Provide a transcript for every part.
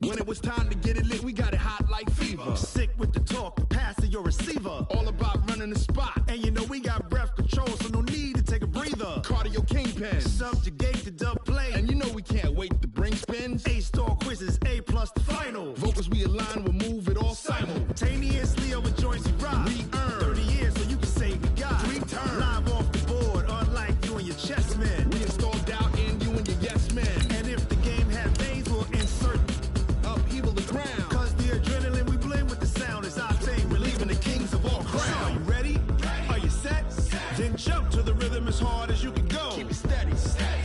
When it was time to get it lit, we got it hot like fever. Sick with the talk, the pass to your receiver. All about running the spot. And you know we got breath control, so no need to take a breather. Cardio kingpin. Subjugate the dub play. And you know we can't wait to bring spins. A-star quizzes, A+ the final. Vocals we align, we'll move it all simultaneously over joints we rock. We earn 30 years, so you can say we got 3 turns. Live off the board, unlike you and your chess men. We install doubt in you and your yes men. And if the game had veins, we'll insert upheaval the ground. Cause the adrenaline we blend with the sound is our thing, relieving the kings of all crowns. So are you ready? Are you set? Then jump to the rhythm as hard as you can go. Keep it steady,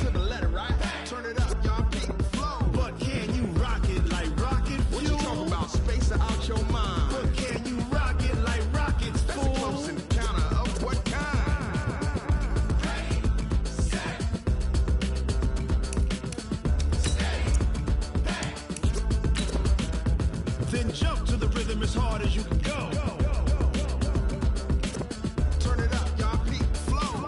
to the letter, right? Turn it up, y'all, beat the flow. But can you rock it like rocket fuel? What you talking about? Space out your mind. But can you rock it like rockets, That's fool? a close encounter of what kind? Ready, set, Then jump to the rhythm as hard as you can go. Turn it up, y'all, beat the flow.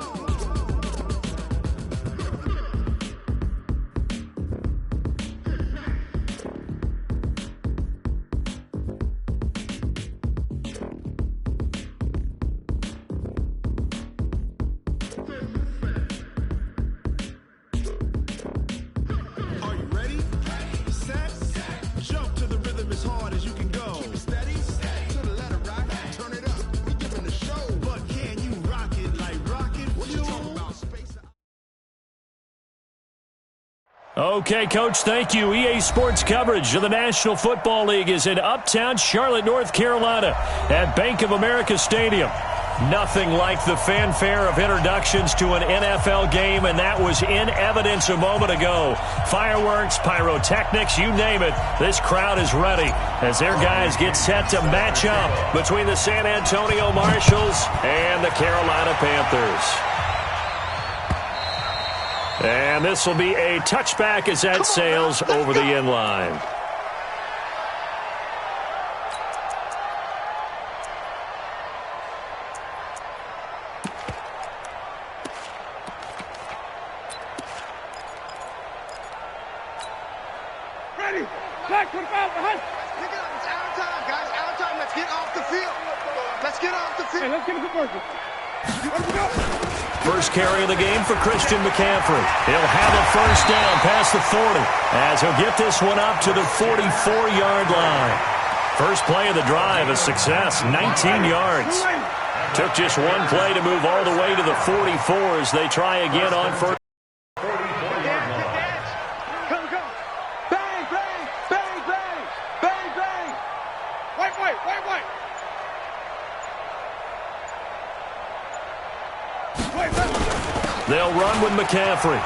Are you ready? Set, jump to the rhythm as hard as you can go. Keep it steady, to the letter, right? Turn it up, we giving the show. But can you rock it like rocket What you talking fuel? about? Space out. Okay, Coach, thank you. EA Sports coverage of the National Football League is in uptown Charlotte, North Carolina at Bank of America Stadium. Nothing like the fanfare of introductions to an NFL game, and that was in evidence a moment ago. Fireworks, pyrotechnics, you name it. This crowd is ready as their guys get set to match up between the San Antonio Marshals and the Carolina Panthers. And this will be a touchback as that sails over the end line. Ready? Back to the foul behind. Pick it up, it's out of time, guys, out of time. Let's get off the field. Let's get off the Hey, field. let's get a good work. Let's go. First carry of the game for Christian McCaffrey. He'll have a first down past the 40 as he'll get this one up to the 44-yard line. First play of the drive, a success, 19 yards. Took just one play to move all the way to the 44 as they try again on first. Come. Bang, bang, bang, bang, bang, bang. Wait. They'll run with McCaffrey.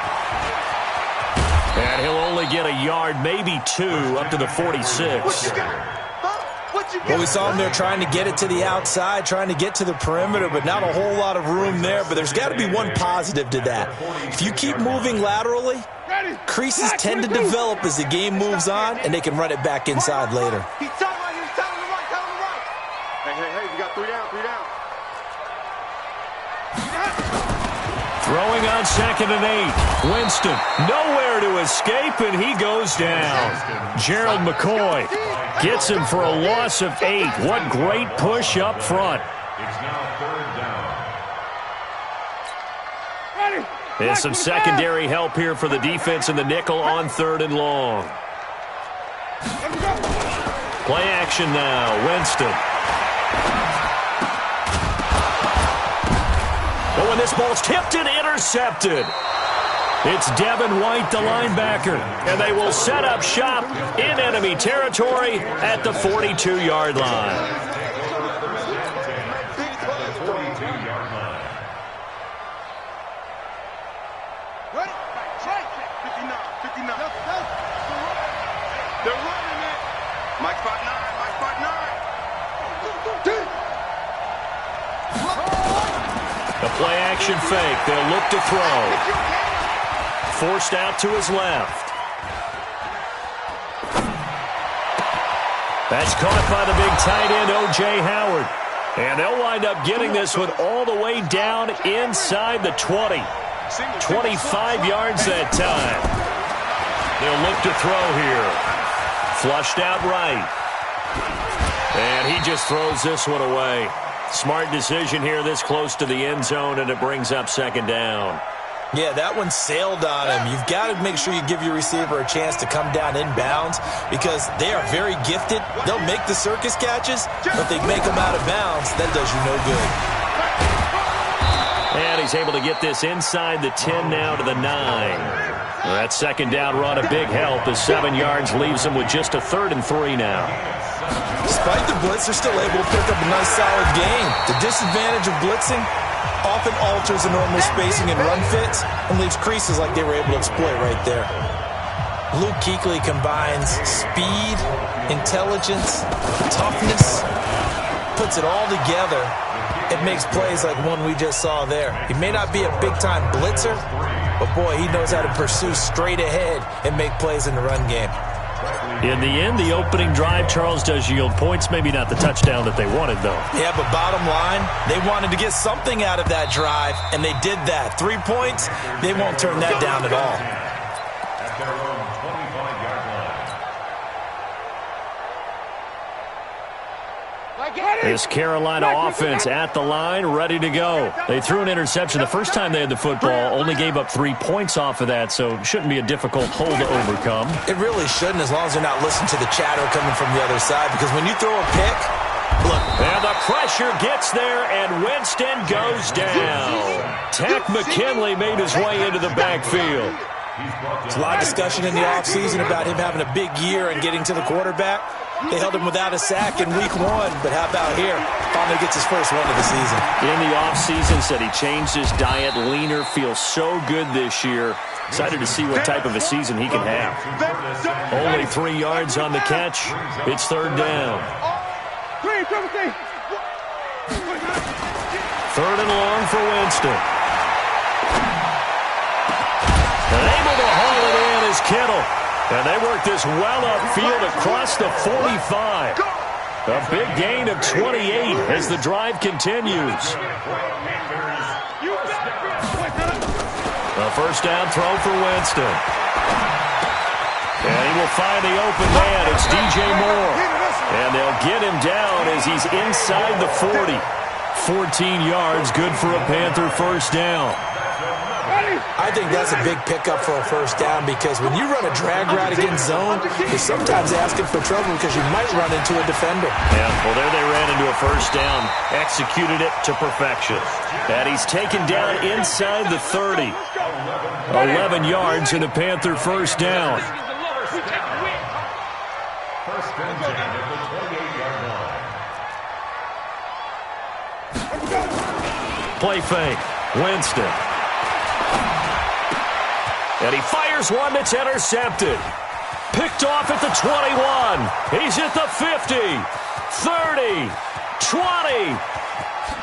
And he'll only get a yard, maybe 2, up to the 46. What you got? Huh? What you got? Well, we saw him there trying to get it to the outside, trying to get to the perimeter, but not a whole lot of room there. But there's got to be one positive to that. If you keep moving laterally, creases tend to develop as the game moves on, and they can run it back inside later. He's telling him right. Hey, we got 3 down. Throwing on 2nd and 8. Winston, nowhere to escape, and he goes down. Gerald McCoy gets him for a loss of 8. What great push up front. It's now 3rd down. Ready? There's some secondary help here for the defense in the nickel on 3rd and long. Play action now. Winston. But when this ball's tipped and intercepted, it's Devin White, the linebacker, and they will set up shop in enemy territory at the 42-yard line. Right? 59. They're running it. Mike 5'9". The play-action fake. They'll look to throw. Forced out to his left. That's caught by the big tight end, O.J. Howard. And they'll wind up getting this one all the way down inside the 20. 25 yards that time. They'll look to throw here. Flushed out right. And he just throws this one away. Smart decision here this close to the end zone, and it brings up second down. Yeah, that one sailed on him. You've got to make sure you give your receiver a chance to come down inbounds because they are very gifted. They'll make the circus catches, but if they make them out of bounds, that does you no good. And he's able to get this inside the 10 now to the 9. That second down run, a big help as 7 yards leaves him with just a 3rd and 3 now. Despite the blitz, they're still able to pick up a nice solid gain. The disadvantage of blitzing often alters the normal spacing and run fits and leaves creases like they were able to exploit right there. Luke Kuechly combines speed, intelligence, toughness, puts it all together. It makes plays like one we just saw there. He may not be a big-time blitzer, but boy, he knows how to pursue straight ahead and make plays in the run game. In the end, the opening drive, Charles, does yield points. Maybe not the touchdown that they wanted, though. Yeah, but bottom line, they wanted to get something out of that drive, and they did that. 3 points, they won't turn that down at all. At their own 25-yard line. This Carolina offense at the line, ready to go. They threw an interception the first time they had the football, only gave up 3 points off of that, so it shouldn't be a difficult hole to overcome. It really shouldn't, as long as they're not listening to the chatter coming from the other side, because when you throw a pick, look. And the pressure gets there, and Winston goes down. Tack McKinley made his way into the backfield. There's a lot of discussion in the offseason about him having a big year and getting to the quarterback. They held him without a sack in week 1, but how about here? Finally gets his first one of the season. In the offseason, said he changed his diet, leaner, feels so good this year. Excited to see what type of a season he can have. Only 3 yards on the catch. It's 3rd down. 3rd and long for Winston. And able to haul it in is Kittle. And they work this well upfield across the 45. A big gain of 28 as the drive continues. A first down throw for Winston. And he will find the open man. It's DJ Moore. And they'll get him down as he's inside the 40. 14 yards, good for a Panther first down. I think that's a big pickup for a first down because when you run a drag route against zone, you're sometimes asking for trouble because you might run into a defender. Yeah, well, there they ran into a first down, executed it to perfection. And he's taken down inside the 30. 11 yards and a Panther first down. First and 10 at the 28-yard line. Play fake. Winston. And he fires one that's intercepted. Picked off at the 21. He's at the 50, 30, 20.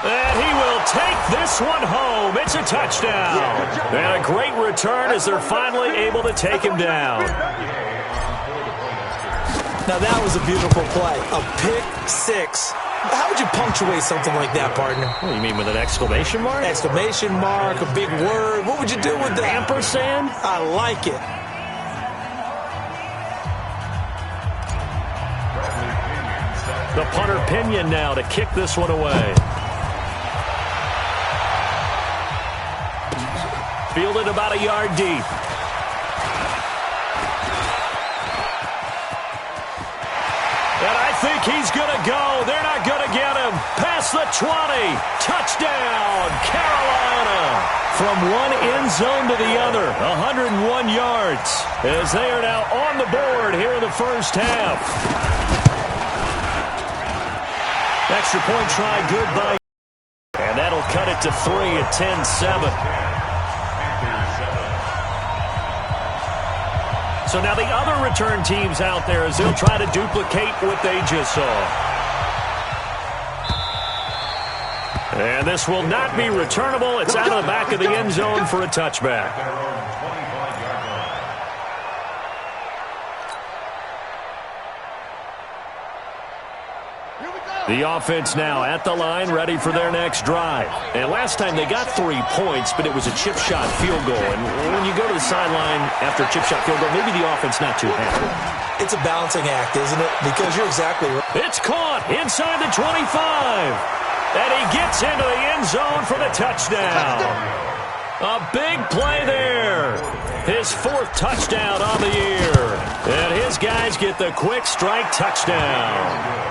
And he will take this one home. It's a touchdown. And a great return as they're finally able to take him down. Now that was a beautiful play. A pick 6. How would you punctuate something like that, partner? What do you mean, with an exclamation mark? Exclamation mark, a big word. What would you do with that? Ampersand? I like it. The punter Pinion now to kick this one away. Fielded about a yard deep. And I think he's going to go. They're not going to get him. Past the 20. Touchdown, Carolina. From one end zone to the other, 101 yards. As they are now on the board here in the first half. Extra point try, good by. And that'll cut it to 3 at 10-7. So now the other return teams out there as they'll try to duplicate what they just saw. And this will not be returnable. It's out of the back of the end zone for a touchback. Here we go. The offense now at the line, ready for their next drive. And last time they got 3 points, but it was a chip shot field goal. And when you go to the sideline after a chip shot field goal, maybe the offense not too happy. It's a balancing act, isn't it? Because you're exactly right. It's caught inside the 25. And he gets into the end zone for the touchdown. A big play there. His 4th touchdown on the year. And his guys get the quick strike touchdown.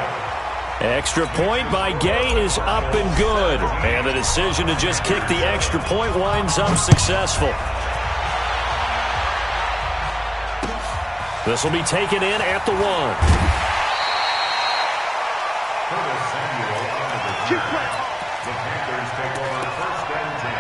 Extra point by Gay is up and good. And the decision to just kick the extra point winds up successful. This will be taken in at the 1. The Panthers take over 1st and 10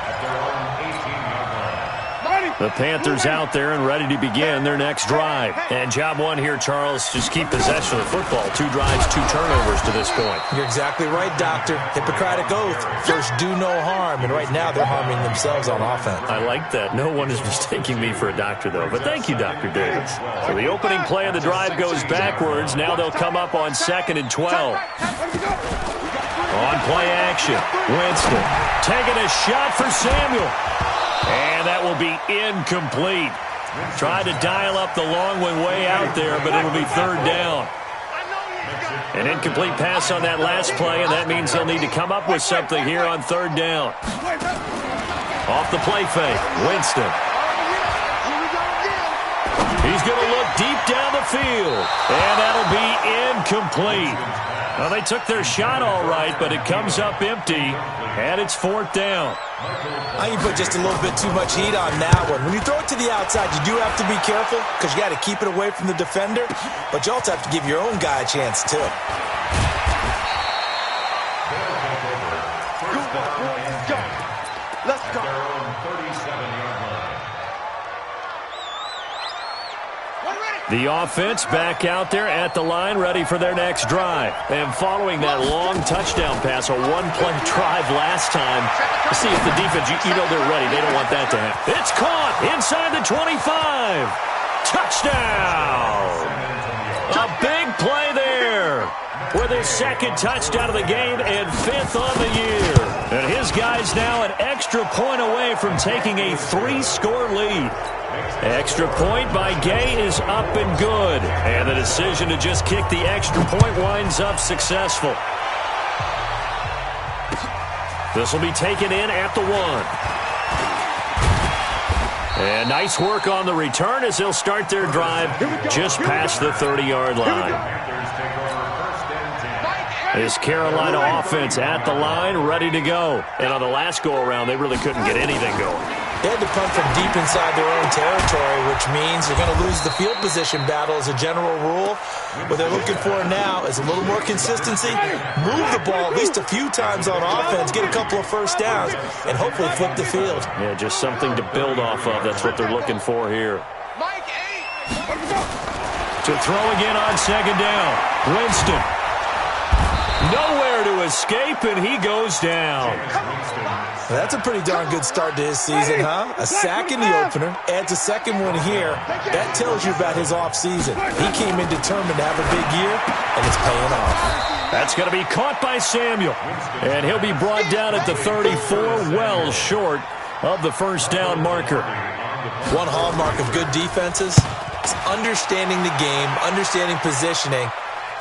at their own 18-yard line. The Panthers out there and ready to begin their next drive. And job one here, Charles, just keep possession of the football. 2 drives, 2 turnovers to this point. You're exactly right, Doctor. Hippocratic oath. First, do no harm. And right now, they're harming themselves on offense. I like that. No one is mistaking me for a doctor, though. But thank you, Dr. Davis. So the opening play of the drive goes backwards. Now they'll come up on 2nd and 12. On play action, Winston taking a shot for Samuel. And that will be incomplete. Tried to dial up the long one way out there, but it'll be 3rd down. An incomplete pass on that last play, and that means they'll need to come up with something here on 3rd down. Off the play fake, Winston. He's going to look deep down the field, and that'll be incomplete. Well, they took their shot all right, but it comes up empty, and it's 4th down. I can put just a little bit too much heat on that one. When you throw it to the outside, you do have to be careful because you got to keep it away from the defender, but you also have to give your own guy a chance, too. Let's go. The offense back out there at the line, ready for their next drive. And following that long touchdown pass, a 1-play drive last time, see if the defense, you know they're ready. They don't want that to happen. It's caught inside the 25. Touchdown! A big play there with his 2nd touchdown of the game and 5th on the year. And his guys now an extra point away from taking a 3-score lead. Extra point by Gay is up and good. And the decision to just kick the extra point winds up successful. This will be taken in at the 1. And nice work on the return as they'll start their drive just past the 30-yard line. This Carolina offense at the line, ready to go. And on the last go-around, they really couldn't get anything going. They had to punt from deep inside their own territory, which means you're going to lose the field position battle as a general rule. What they're looking for now is a little more consistency, move the ball at least a few times on offense, get a couple of first downs, and hopefully flip the field. Yeah, just something to build off of. That's what they're looking for here. To throw again on 2nd down. Winston. Nowhere to escape, and he goes down. Well, that's a pretty darn good start to his season, huh? A sack in the opener, adds a 2nd one here. That tells you about his offseason. He came in determined to have a big year, and it's paying off. That's going to be caught by Samuel. And he'll be brought down at the 34, well short of the 1st down marker. One hallmark of good defenses is understanding the game, understanding positioning,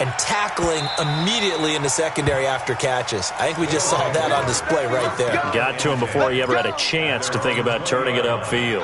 and tackling immediately in the secondary after catches. I think we just saw that on display right there. Got to him before he ever had a chance to think about turning it upfield.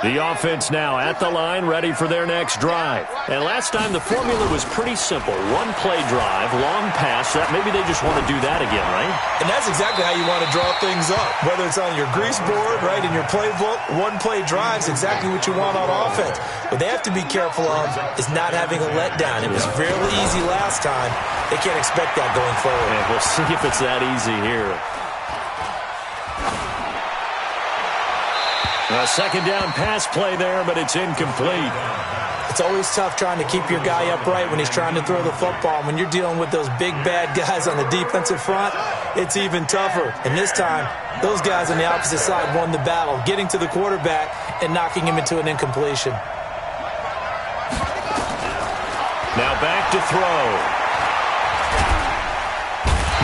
The offense now at the line, ready for their next drive. And last time the formula was pretty simple. 1-play drive, long pass. Maybe they just want to do that again, right? And that's exactly how you want to draw things up. Whether it's on your grease board, right, in your playbook, 1-play drive's exactly what you want on offense. What they have to be careful of is not having a letdown. It was fairly easy last time. They can't expect that going forward. And we'll see if it's that easy here. A 2nd down pass play there, but it's incomplete. It's always tough trying to keep your guy upright when he's trying to throw the football. When you're dealing with those big, bad guys on the defensive front, it's even tougher. And this time, those guys on the opposite side won the battle, getting to the quarterback and knocking him into an incompletion. Now back to throw.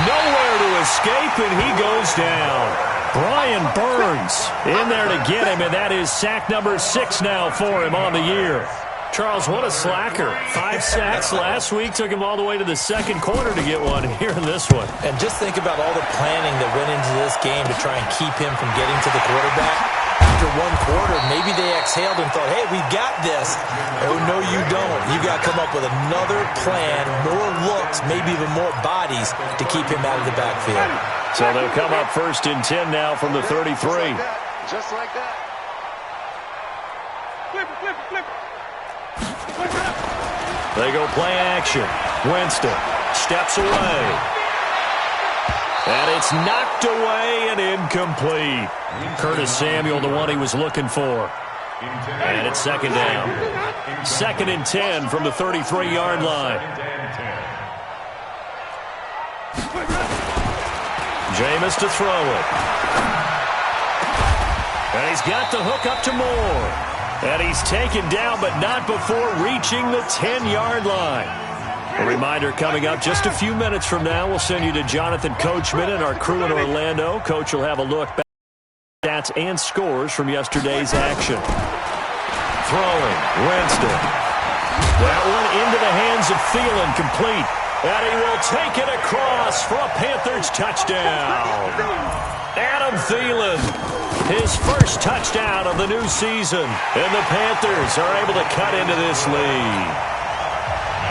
Nowhere to escape, and he goes down. Brian Burns in there to get him, and that is sack number 6 now for him on the year. Charles, what a slacker. 5 sacks last week. Took him all the way to the second quarter to get one here in this one. And just think about all the planning that went into this game to try and keep him from getting to the quarterback. After one quarter, maybe they exhaled and thought, hey, we got this. Oh, no, you don't. You got to come up with another plan, more looks, maybe even more bodies to keep him out of the backfield. So they'll come up 1st and 10 now from the 33. Just like that. Flip it, flip it, flip it. They go play action. Winston steps away. And it's knocked away and incomplete. Curtis Samuel, the one he was looking for. And it's 2nd down. 2nd and 10 from the 33-yard line. Jameis to throw it. And he's got the hook up to Moore. And he's taken down, but not before reaching the 10-yard line. A reminder coming up just a few minutes from now. We'll send you to Jonathan Coachman and our crew in Orlando. Coach will have a look back at stats and scores from yesterday's action. Throwing, Winston. That one into the hands of Thielen, complete. And he will take it across for a Panthers touchdown. Adam Thielen, his first touchdown of the new season. And the Panthers are able to cut into this lead.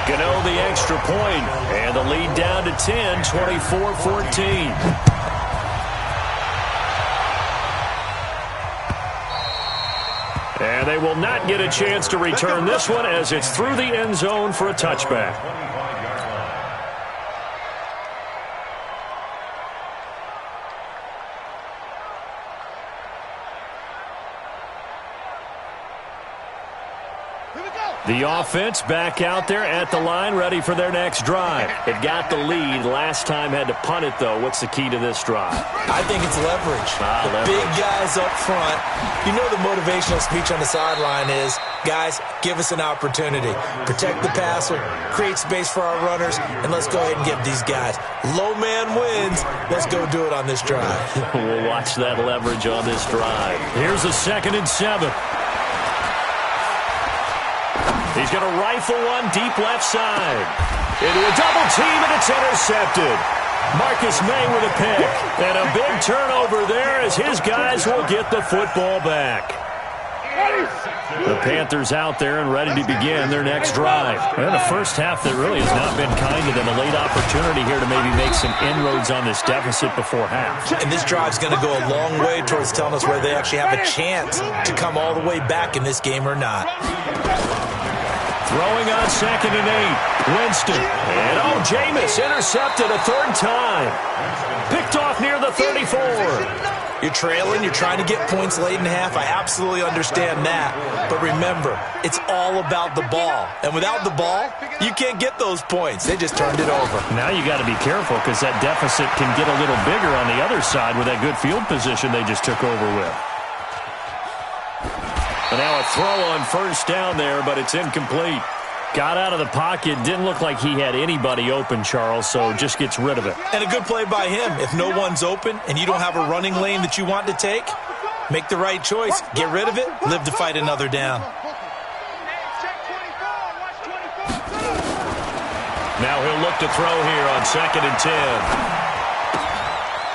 Gano the extra point, and the lead down to 10, 24-14. And they will not get a chance to return this one as it's through the end zone for a touchback. The offense back out there at the line, ready for their next drive. It got the lead. Last time had to punt it, though. What's the key to this drive? I think it's leverage. The big guys up front. You know the motivational speech on the sideline is, guys, give us an opportunity. Protect the passer, create space for our runners, and let's go ahead and give these guys. Low man wins. Let's go do it on this drive. We'll watch that leverage on this drive. Here's a 2nd and 7. He's going to rifle one deep left side. Into a double team, and it's intercepted. Marcus May with a pick. And a big turnover there as his guys will get the football back. The Panthers out there and ready to begin their next drive. And a first half that really has not been kind to them. A late opportunity here to maybe make some inroads on this deficit before half. And this drive's going to go a long way towards telling us whether they actually have a chance to come all the way back in this game or not. Throwing on 2nd and 8. Winston. And Jameis intercepted a 3rd time. Picked off near the 34. You're trailing. You're trying to get points late in half. I absolutely understand that. But remember, it's all about the ball. And without the ball, you can't get those points. They just turned it over. Now you got to be careful because that deficit can get a little bigger on the other side with that good field position they just took over with. And now a throw on 1st down there, but it's incomplete. Got out of the pocket. Didn't look like he had anybody open, Charles, so just gets rid of it. And a good play by him. If no one's open and you don't have a running lane that you want to take, make the right choice. Get rid of it. Live to fight another down. Now he'll look to throw here on 2nd and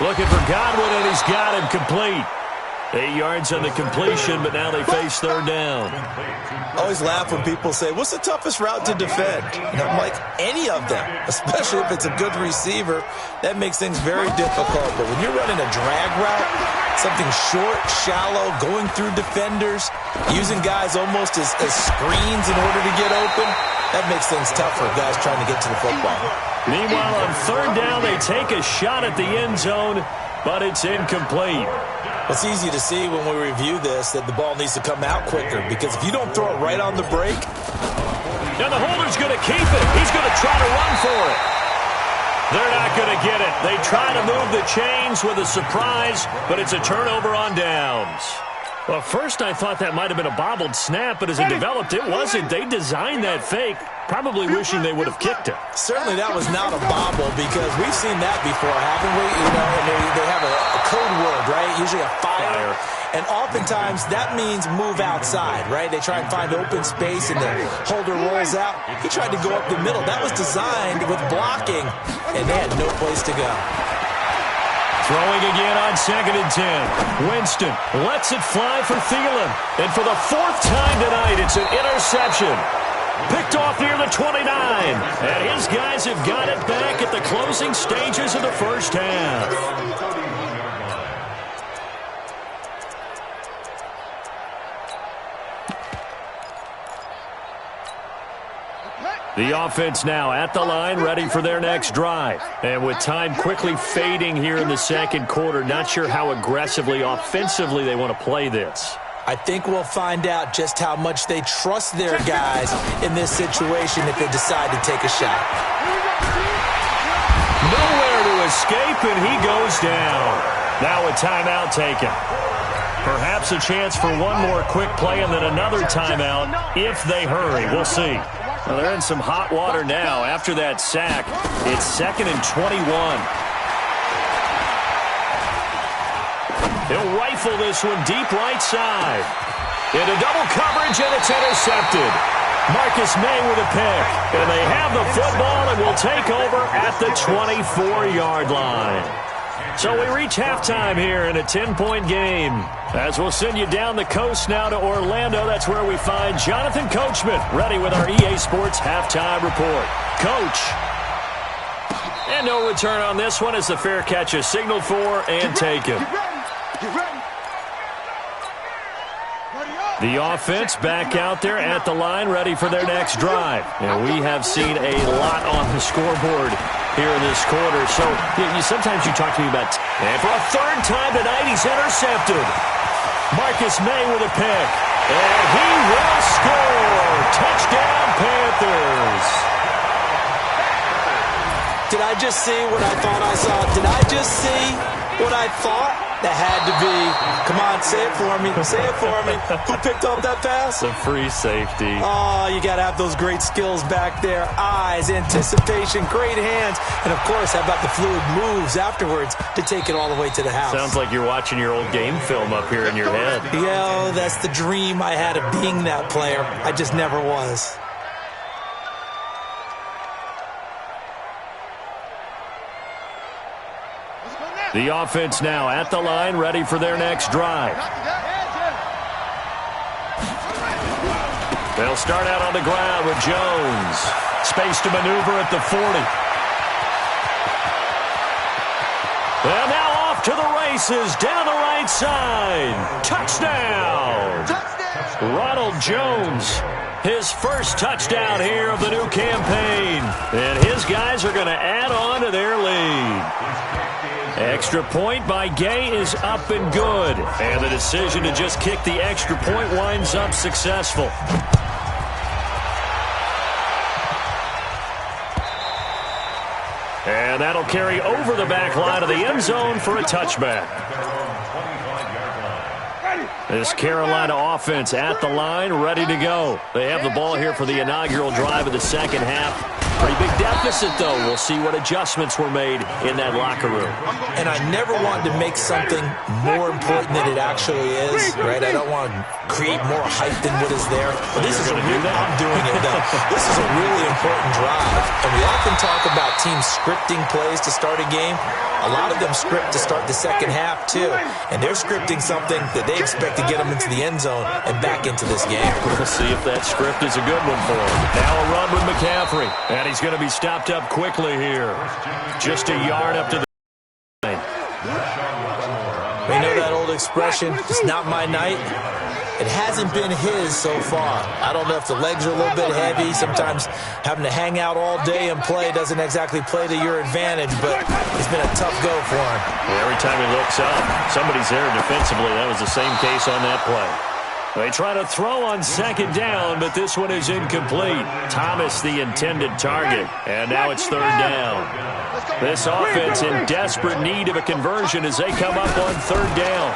10. Looking for Godwin, and he's got him complete. 8 yards on the completion, but now they face 3rd down. I always laugh when people say, what's the toughest route to defend? And I'm like, any of them, especially if it's a good receiver. That makes things very difficult. But when you're running a drag route, something short, shallow, going through defenders, using guys almost as screens in order to get open, that makes things tough for guys trying to get to the football. Meanwhile, on 3rd down, they take a shot at the end zone, but it's incomplete. It's easy to see when we review this that the ball needs to come out quicker, because if you don't throw it right on the break. Now the holder's going to keep it. He's going to try to run for it. They're not going to get it. They try to move the chains with a surprise, but it's a turnover on downs. Well, first I thought that might have been a bobbled snap, but as it developed, it wasn't. They designed that fake, probably wishing they would have kicked it. Certainly that was not a bobble, because we've seen that before, haven't we? You know, and they have a code word, right? Usually a fire. And oftentimes that means move outside, right? They try and find open space and the holder rolls out. He tried to go up the middle. That was designed with blocking, and they had no place to go. Throwing again on 2nd and 10. Winston lets it fly for Thielen. And for the 4th time tonight, it's an interception. Picked off near the 29. And his guys have got it back at the closing stages of the first half. The offense now at the line, ready for their next drive. And with time quickly fading here in the second quarter, not sure how aggressively, offensively they want to play this. I think we'll find out just how much they trust their guys in this situation if they decide to take a shot. Nowhere to escape, and he goes down. Now a timeout taken. Perhaps a chance for one more quick play and then another timeout if they hurry. We'll see. Well, they're in some hot water now. After that sack, it's 2nd and 21. He'll rifle this one deep right side. Into double coverage, and it's intercepted. Marcus May with a pick. And they have the football and will take over at the 24-yard line. So we reach halftime here in a 10-point game. As we'll send you down the coast now to Orlando, that's where we find Jonathan Coachman, ready with our EA Sports halftime report. Coach. And no return on this one as the fair catch is signaled for and taken. The offense back out there at the line, ready for their next drive. And we have seen a lot on the scoreboard here in this quarter. So sometimes you talk to me about... And for a 3rd time tonight, he's intercepted. Marcus May with a pick. And he will score. Touchdown, Panthers. Did I just see what I thought I saw? Did I just see what I thought? That had to be. Come on, say it for me. Say it for me. Who picked up that pass? The free safety. Oh, you got to have those great skills back there. Eyes, anticipation, great hands. And, of course, how about the fluid moves afterwards to take it all the way to the house? Sounds like you're watching your old game film up here in your head. Yeah, that's the dream I had of being that player. I just never was. The offense now at the line, ready for their next drive. They'll start out on the ground with Jones. Space to maneuver at the 40. And now off to the races, down the right side. Touchdown! Ronald Jones, his first touchdown here of the new campaign. And his guys are going to add on to their lead. Extra point by Gay is up and good. And the decision to just kick the extra point winds up successful. And that'll carry over the back line of the end zone for a touchback. This Carolina offense at the line, ready to go. They have the ball here for the inaugural drive of the second half. Pretty big deficit, though. We'll see what adjustments were made in that locker room. And I never wanted to make something more important than it actually is, right? I don't want to create more hype than what is there. But this is I'm doing it, though. This is a really important drive. And we often talk about teams scripting plays to start a game. A lot of them script to start the second half, too. And they're scripting something that they expect to get them into the end zone and back into this game. We'll see if that script is a good one for them. Now a run with McCaffrey. And he's going to be stopped up quickly here. Just a yard up to the line. We know that old expression, it's not my night. It hasn't been his so far. I don't know if the legs are a little bit heavy. Sometimes having to hang out all day and play doesn't exactly play to your advantage, but it's been a tough go for him. Every time he looks up, somebody's there defensively. That was the same case on that play. They try to throw on second down, but this one is incomplete. Thomas, the intended target, and now it's third down. This offense in desperate need of a conversion as they come up on third down.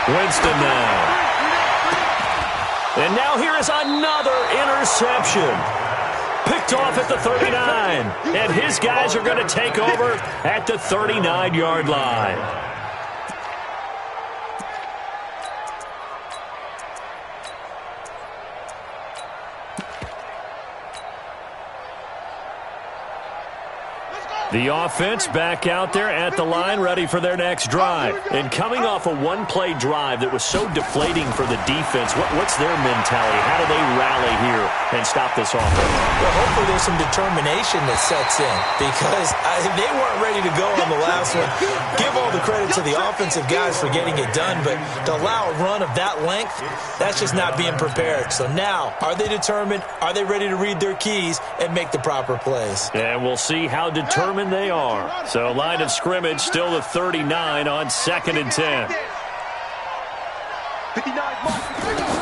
Winston now. And now here is another interception. Picked off at the 39. And his guys are going to take over at the 39-yard line. The offense back out there at the line, ready for their next drive. And coming off a one-play drive that was so deflating for the defense, what's their mentality? How do they rally here and stop this offense? Well, hopefully there's some determination that sets in because they weren't ready to go on the last one. Give all the credit to the offensive guys for getting it done, but to allow a run of that length, that's just not being prepared. So now, are they determined? Are they ready to read their keys and make the proper plays? And we'll see how determined they are. So line of scrimmage still the 39 on 2nd and 10.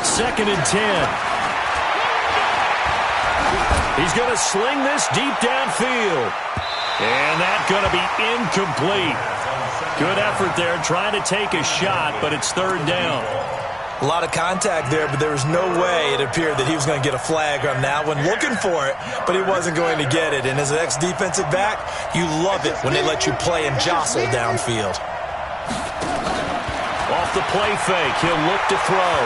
2nd and 10. He's going to sling this deep downfield. And that's going to be incomplete. Good effort there trying to take a shot, but it's third down. A lot of contact there, but there was no way it appeared that he was going to get a flag on that one. Looking for it, but he wasn't going to get it. And as an ex-defensive back, you love it when they let you play and jostle downfield. Off the play fake, he'll look to throw.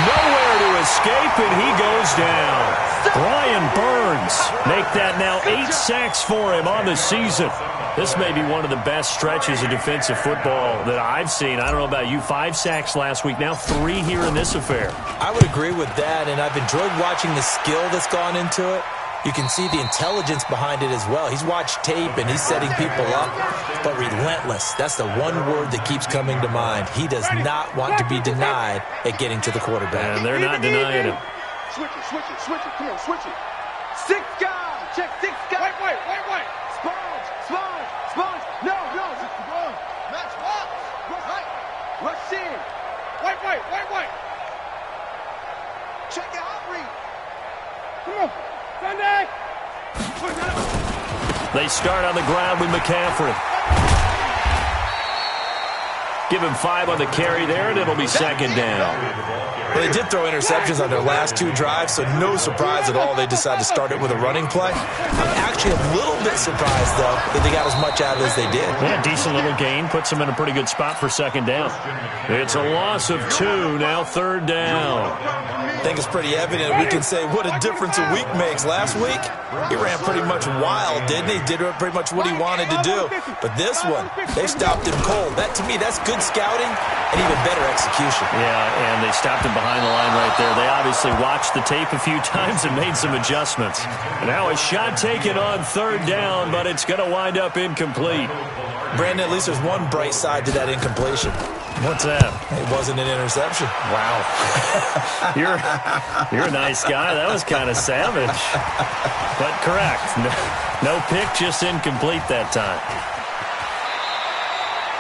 Nowhere to escape, and he goes down. Brian Burns make that now 8 sacks for him on the season. This may be one of the best stretches of defensive football that I've seen. I don't know about you. 5 sacks last week, now 3 here in this affair. I would agree with that, and I've enjoyed watching the skill that's gone into it. You can see the intelligence behind it as well. He's watched tape, and he's setting people up, but relentless. That's the one word that keeps coming to mind. He does not want to be denied at getting to the quarterback. And they're not denying him. Switch it, switch it, switch it. Come on, switch it. 6 guys. Check 6 guys. Wait. Sponge. No. Match up. Right. Rush in. Wait. Check it out, read. Come on. Sunday. They start on the ground with McCaffrey. Give him 5 on the carry there, and it'll be second down. Well, they did throw interceptions on their last 2 drives, so no surprise at all they decided to start it with a running play. I'm actually a little bit surprised, though, that they got as much out of it as they did. Yeah, decent little gain. Puts them in a pretty good spot for second down. It's a loss of 2, now third down. I think it's pretty evident. We can say what a difference a week makes. Last week, he ran pretty much wild, didn't he? Did pretty much what he wanted to do. But this one, they stopped him cold. That, to me, that's good scouting and even better execution. Yeah, and they stopped him behind the line right there. They obviously watched the tape a few times and made some adjustments. Now a shot taken on third down, but it's going to wind up incomplete. Brandon, at least there's one bright side to that incompletion. What's that? It wasn't an interception. Wow. You're a nice guy. That was kind of savage. But correct. No pick, just incomplete that time.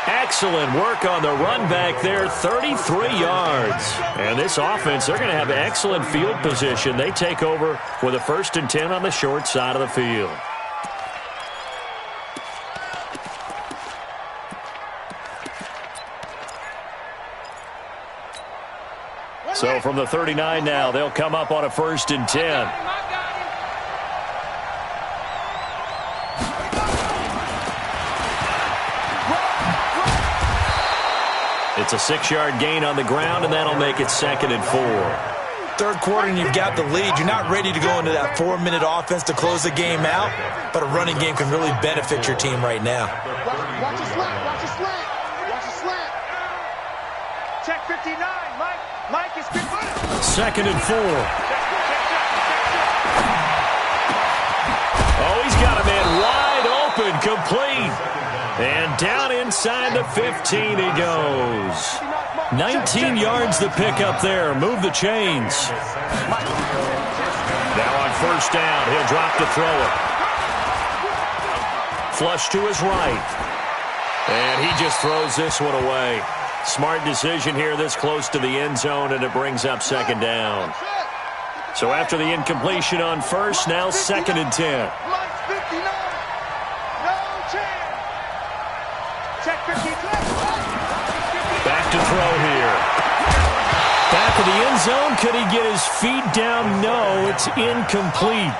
Excellent work on the run back there, 33 yards. And this offense, they're going to have excellent field position. They take over with a 1st and 10 on the short side of the field. So from the 39 now, they'll come up on a 1st and 10. It's a 6-yard gain on the ground, and that'll make it 2nd and 4. Third quarter, and you've got the lead. You're not ready to go into that 4-minute offense to close the game out, but a running game can really benefit your team right now. Watch a slant. Check 59. Mike is 59. 2nd and 4. Oh, he's got a man wide open, complete. And down inside the 15 he goes. 19 yards to pick up there. Move the chains. Now on 1st down, he'll drop to throw it. Flush to his right. And he just throws this one away. Smart decision here this close to the end zone, and it brings up second down. So after the incompletion on first, now 2nd and 10. Back to throw here. Back of the end zone. Could he get his feet down? No, it's incomplete.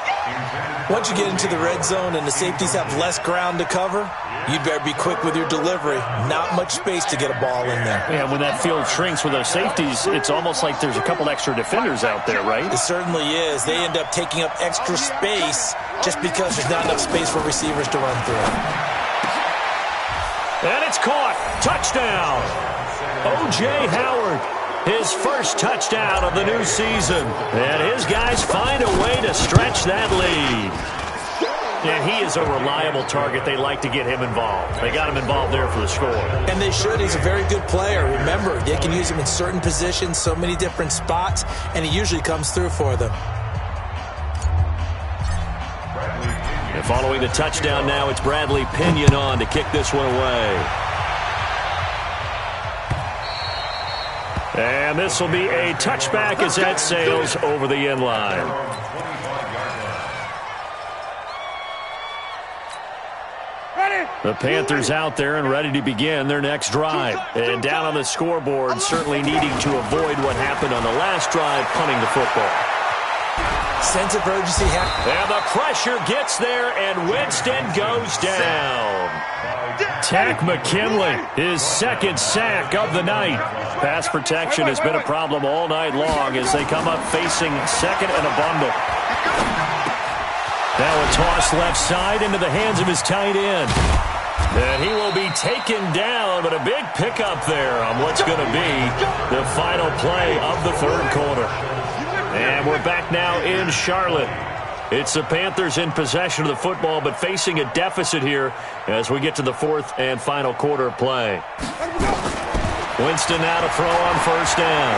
Once you get into the red zone and the safeties have less ground to cover, you'd better be quick with your delivery. Not much space to get a ball in there. Yeah, when that field shrinks with those safeties, it's almost like there's a couple extra defenders out there, right? It certainly is. They end up taking up extra space just because there's not enough space for receivers to run through. And it's caught. Touchdown. O.J. Howard. His first touchdown of the new season. And his guys find a way to stretch that lead. And he is a reliable target. They like to get him involved. They got him involved there for the score. And they should. He's a very good player. Remember, they can use him in certain positions, so many different spots, and he usually comes through for them. And following the touchdown now, it's Bradley Pinion on to kick this one away. And this will be a touchback as that sails over the end line. The Panthers out there and ready to begin their next drive. And down on the scoreboard, certainly needing to avoid what happened on the last drive, punting the football. Sense of urgency. And the pressure gets there, and Winston goes down. Tack McKinley, his second sack of the night. Pass protection has been a problem all night long as they come up facing second and a bundle. Now a toss left side into the hands of his tight end. And he will be taken down, but a big pickup there on what's going to be the final play of the third quarter. And we're back now in Charlotte. It's the Panthers in possession of the football, but facing a deficit here as we get to the fourth and final quarter of play. Winston now to throw on first down.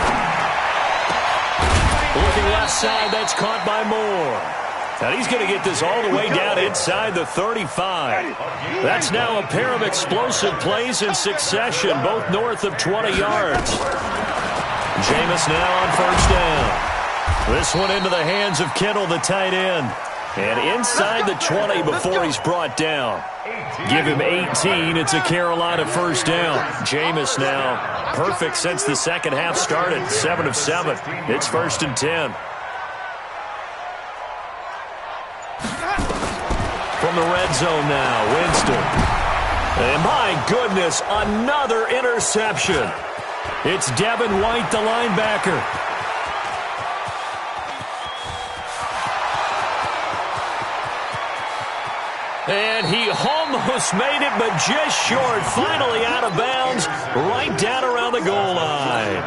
Looking left side, that's caught by Moore. And he's going to get this all the way down inside the 35. That's now a pair of explosive plays in succession, both north of 20 yards. Jameis now on first down. This one into the hands of Kittle, the tight end. And inside the 20 before he's brought down. Give him 18. It's a Carolina first down. Jameis now perfect since the second half started. 7 of 7. It's 1st and 10. From the red zone now, Winston. And my goodness, another interception. It's Devin White, the linebacker. And he almost made it, but just short. Finally out of bounds, right down around the goal line.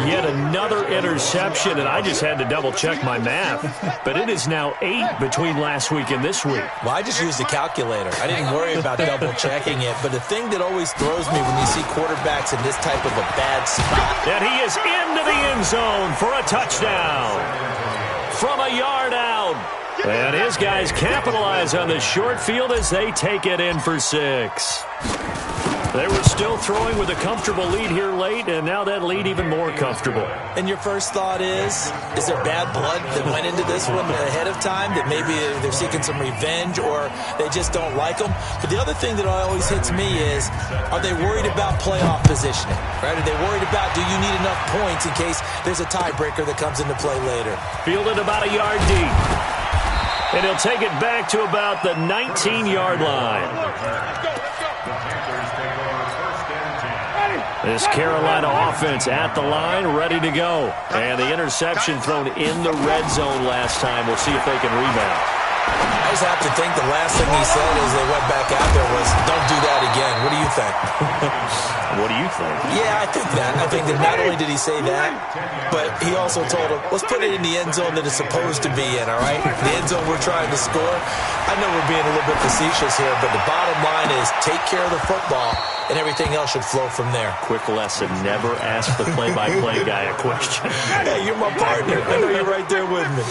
Yet another interception, and I just had to double-check my math. But it is now 8 between last week and this week. Well, I just used a calculator. I didn't worry about double-checking it. But the thing that always throws me when you see quarterbacks in this type of a bad spot. And he is into the end zone for a touchdown. From a yard out. And his guys capitalize on the short field as they take it in for 6. They were still throwing with a comfortable lead here late, and now that lead even more comfortable. And your first thought is there bad blood that went into this one ahead of time, that maybe they're seeking some revenge or they just don't like them? But the other thing that always hits me is, are they worried about playoff positioning? Right? Are they worried about, do you need enough points in case there's a tiebreaker that comes into play later? Fielded about a yard deep. And he'll take it back to about the 19-yard line. This Carolina offense at the line, ready to go. And the interception thrown in the red zone last time. We'll see if they can rebound. I just have to think the last thing he said as they went back out there was, don't do that again. What do you think? What do you think? Yeah, I think that. I think that not only did he say that, but he also told him, let's put it in the end zone that it's supposed to be in, all right? The end zone we're trying to score. I know we're being a little bit facetious here, but the bottom line is take care of the football, and everything else should flow from there. Quick lesson, never ask the play-by-play guy a question. Hey, you're my partner. I know you're right there with me.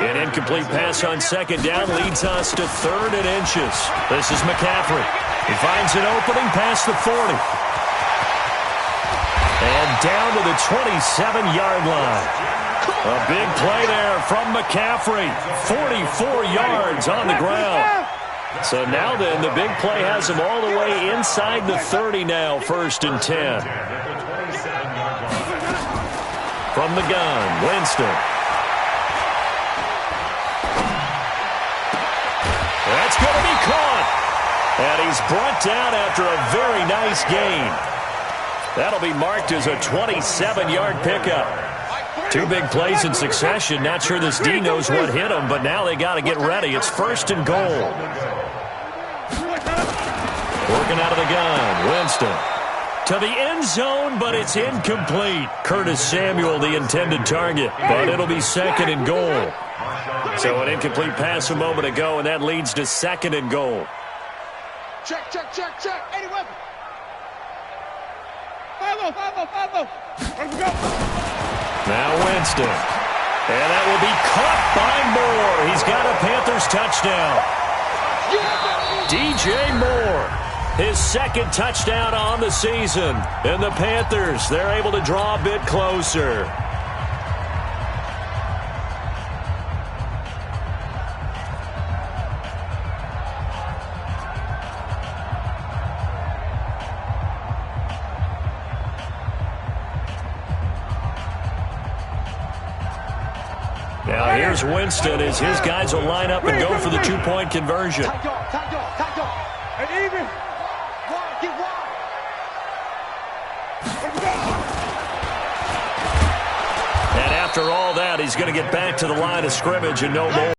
An incomplete pass on second down leads us to 3rd and inches. This is McCaffrey. He finds an opening past the 40. And down to the 27-yard line. A big play there from McCaffrey. 44 yards on the ground. So now then, the big play has him all the way inside the 30 now, 1st and 10. From the gun, Winston. That's going to be caught. And he's brought down after a very nice gain. That'll be marked as a 27-yard pickup. 2 big plays in succession. Not sure this D knows what hit him, but now they got to get ready. It's 1st and goal. Working out of the gun, Winston. To the end zone, but it's incomplete. Curtis Samuel, the intended target, but it'll be 2nd and goal. So an incomplete pass a moment ago, and that leads to 2nd and goal. Check, check, check, check. 80 weapon. 5-0. Let's go. Now Winston. And that will be caught by Moore. He's got a Panthers touchdown. DJ Moore. His 2nd touchdown on the season. And the Panthers, they're able to draw a bit closer. Now here's Winston as his guys will line up and go for the 2-point conversion. Tight dog. And even. Get wide. And after all that, he's going to get back to the line of scrimmage and no more.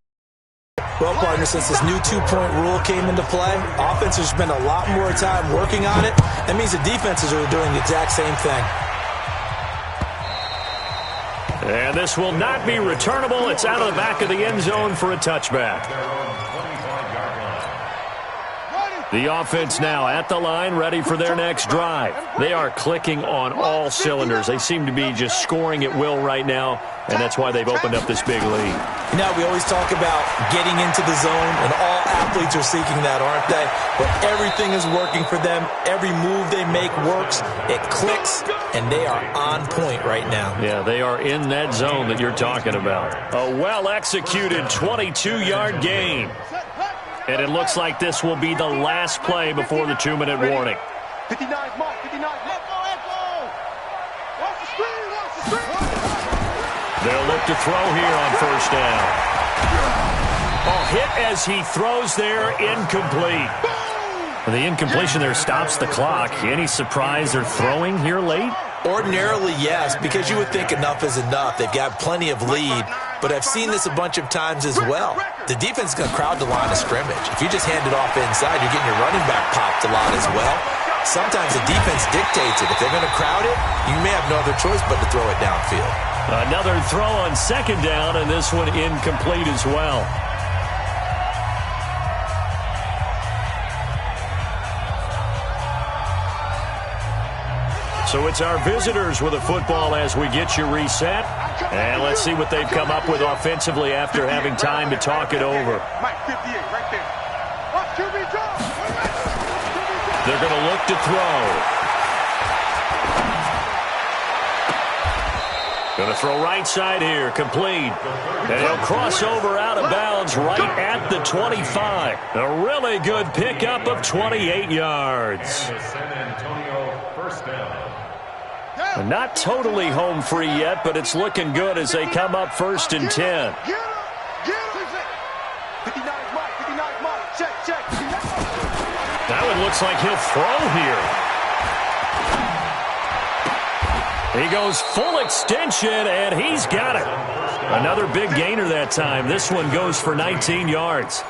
Well, partner, since this new 2-point rule came into play, offenses spend a lot more time working on it. That means the defenses are doing the exact same thing. And this will not be returnable. It's out of the back of the end zone for a touchback. The offense now at the line, ready for their next drive. They are clicking on all cylinders. They seem to be just scoring at will right now, and that's why they've opened up this big lead. You know, we always talk about getting into the zone, and all athletes are seeking that, aren't they? But everything is working for them. Every move they make works. It clicks, and they are on point right now. Yeah, they are in that zone that you're talking about. A well-executed 22-yard gain. And it looks like this will be the last play before the 2-minute warning. 59, Mike, 59. Let's go. Watch the screen. They'll look to throw here on 1st down. Oh, hit as he throws there, incomplete. The incompletion there stops the clock. Any surprise they're throwing here late? Ordinarily, yes, because you would think enough is enough. They've got plenty of lead, but I've seen this a bunch of times as well. The defense is going to crowd the line of scrimmage. If you just hand it off inside, you're getting your running back popped a lot as well. Sometimes the defense dictates it. If they're going to crowd it, you may have no other choice but to throw it downfield. Another throw on 2nd down, and this one incomplete as well. So it's our visitors with a football as we get you reset. And let's see what they've come up with offensively after having time to talk it over. Mike, 58, right there. Watch QB draw. They're going to look to throw. Going to throw right side here, complete. And he'll cross over out of bounds right at the 25. A really good pickup of 28 yards. San Antonio 1st down. Not totally home free yet, but it's looking good as they come up 1st and 10. Get him. 59, Mike. Check. Now it looks like he'll throw here. He goes full extension, and he's got it. Another big gainer that time. This one goes for 19 yards.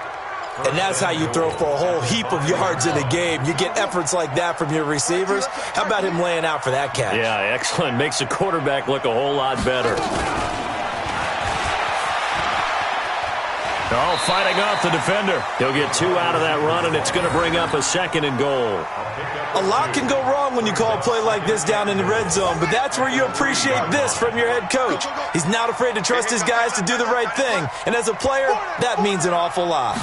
And that's how you throw for a whole heap of yards in a game. You get efforts like that from your receivers. How about him laying out for that catch? Yeah, excellent. Makes the quarterback look a whole lot better. Oh, fighting off the defender. He'll get 2 out of that run, and it's going to bring up a 2nd and goal. A lot can go wrong when you call a play like this down in the red zone, but that's where you appreciate this from your head coach. He's not afraid to trust his guys to do the right thing, and as a player, that means an awful lot.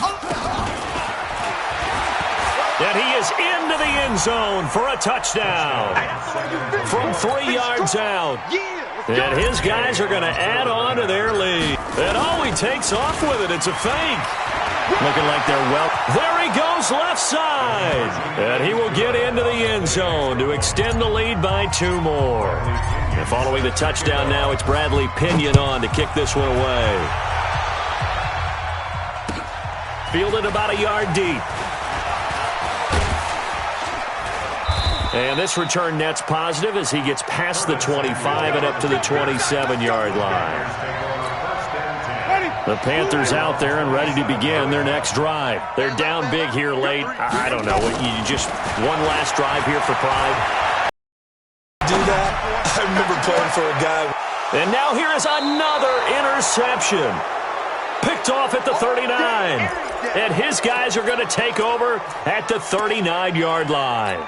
And he is into the end zone for a touchdown. From 3 yards out. And his guys are going to add on to their lead. And he takes off with it. It's a fake. Looking like they're well. There he goes, left side. And he will get into the end zone to extend the lead by 2 more. And following the touchdown now, it's Bradley Pinion on to kick this one away. Fielded about a yard deep. And this return net's positive as he gets past the 25 and up to the 27-yard line. The Panthers out there and ready to begin their next drive. They're down big here late. I don't know. You just one last drive here for pride. Do that? I remember playing for a guy. And now here is another interception. Picked off at the 39. And his guys are going to take over at the 39-yard line.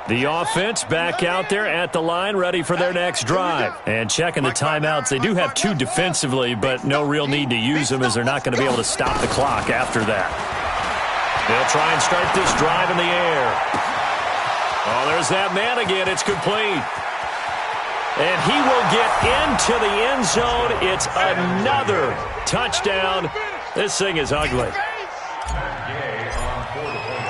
The offense back out there at the line, ready for their next drive. And checking the timeouts, they do have 2 defensively, but no real need to use them as they're not going to be able to stop the clock after that. They'll try and start this drive in the air. Oh, there's that man again. It's complete. And he will get into the end zone. It's another touchdown. This thing is ugly.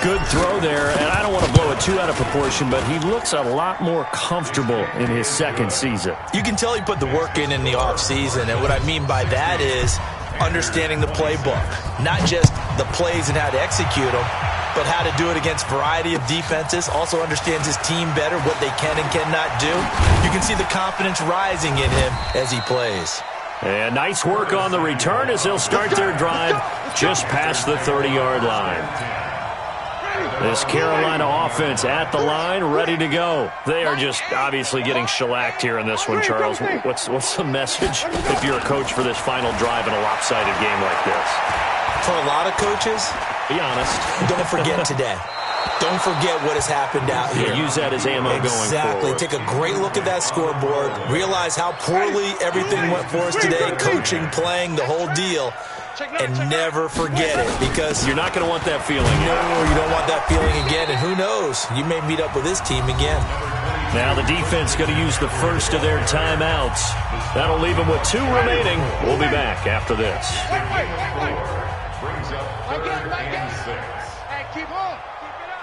Good throw there, and I don't want to blow it too out of proportion, but he looks a lot more comfortable in his second season. You can tell he put the work in the offseason, and what I mean by that is understanding the playbook. Not just the plays and how to execute them, but how to do it against a variety of defenses. Also understands his team better, what they can and cannot do. You can see the confidence rising in him as he plays. And nice work on the return as they'll start their drive just past the 30-yard line. This Carolina offense at the line, ready to go. They are just obviously getting shellacked here in this one, Charles. What's the message if you're a coach for this final drive in a lopsided game like this? For a lot of coaches, be honest. Don't forget today. Don't forget what has happened out here. Yeah, use that as ammo going forward. Exactly. Take a great look at that scoreboard. Realize how poorly everything went for us today. Coaching, playing, the whole deal. And never forget it, because you're not going to want that feeling. No, you don't want that feeling again. And who knows? You may meet up with this team again. Now the defense going to use the first of their timeouts. That'll leave them with 2 remaining. We'll be back after this. Brings up 3rd and 6. Hey, keep on. Keep it up.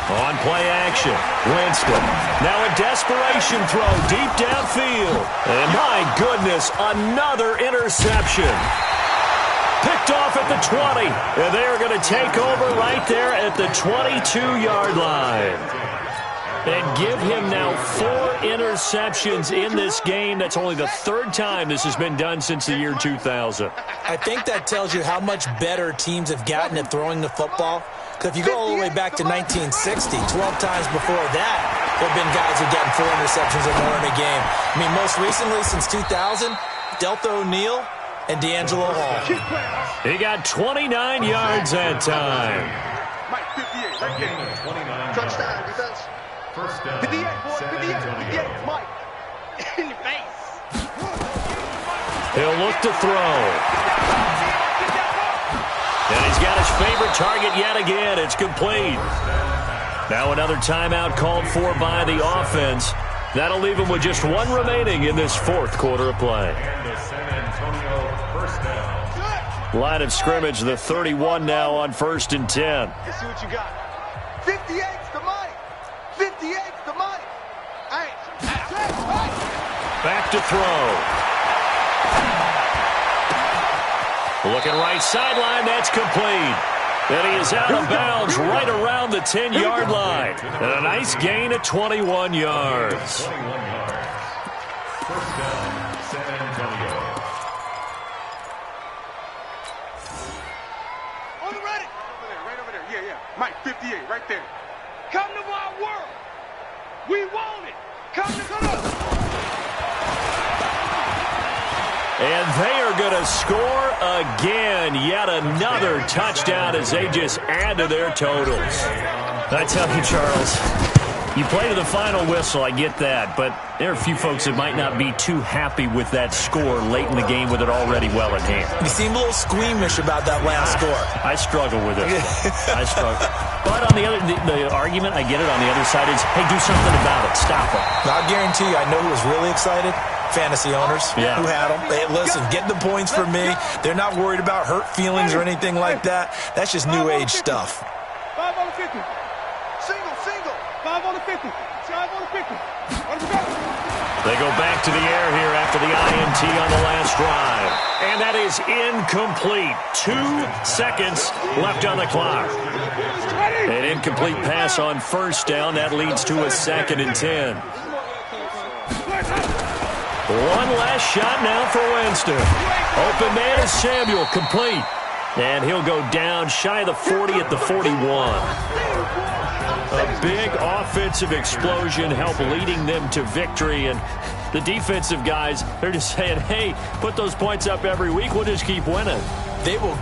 On play action, Winston. Now a desperation throw deep downfield. And my goodness, another interception. Picked off at the 20. And they are going to take over right there at the 22-yard line. And give him now 4 interceptions in this game. That's only the 3rd time this has been done since the year 2000. I think that tells you how much better teams have gotten at throwing the football. Because if you go all the way back to 1960, 12 times before that, there have been guys who are getting 4 interceptions or more in a game. I mean, most recently, since 2000, Delta O'Neal and D'Angelo Hall. He got 29 yards that time. Mike, 58, right there. Touchdown, defense. First down, 58, boy, San 58, Antonio. 58, Mike. In the face. He'll look to throw. And he's got his favorite target yet again. It's complete. Now another timeout called for by the offense. That'll leave him with just 1 remaining in this 4th quarter of play. And the San Antonio first down. Line of scrimmage, the 31 now on 1st and 10. Let's see what you got. 58's to Mike. 58's to Mike. Hey. Back to throw. Looking right sideline, that's complete. And he is out of bounds right around the 10-yard line. And a nice gain of 21 yards. 21 yards. First down, San Antonio. On the ready. Right over there. Yeah. Mike, 58, right there. Come to our world. We want it. Come to And they are going to score again. Yet another touchdown as they just add to their totals. I tell you, Charles, You play to the final whistle, I get that, but there are a few folks that might not be too happy with that score late in the game with it already well in hand. You seem a little squeamish about that last score. I struggle with it. I struggle. But on the argument, I get it, on the other side is, hey, do something about it. Stop it. I'll guarantee you, I know who was really excited. Fantasy owners who had them. Hey, listen, get the points for me. They're not worried about hurt feelings or anything like that. That's just new age stuff. 5 on the 50. Single. 5 on the 50. 5 on the 50. They go back to the air here after the INT on the last drive. And that is incomplete. 2 seconds left on the clock. An incomplete pass on first down. That leads to a 2nd and 10. One last shot now for Winston. Open man is Samuel, complete. And he'll go down shy of the 40 at the 41. A big offensive explosion helped leading them to victory. And the defensive guys, they're just saying, hey, put those points up every week. We'll just keep winning. They will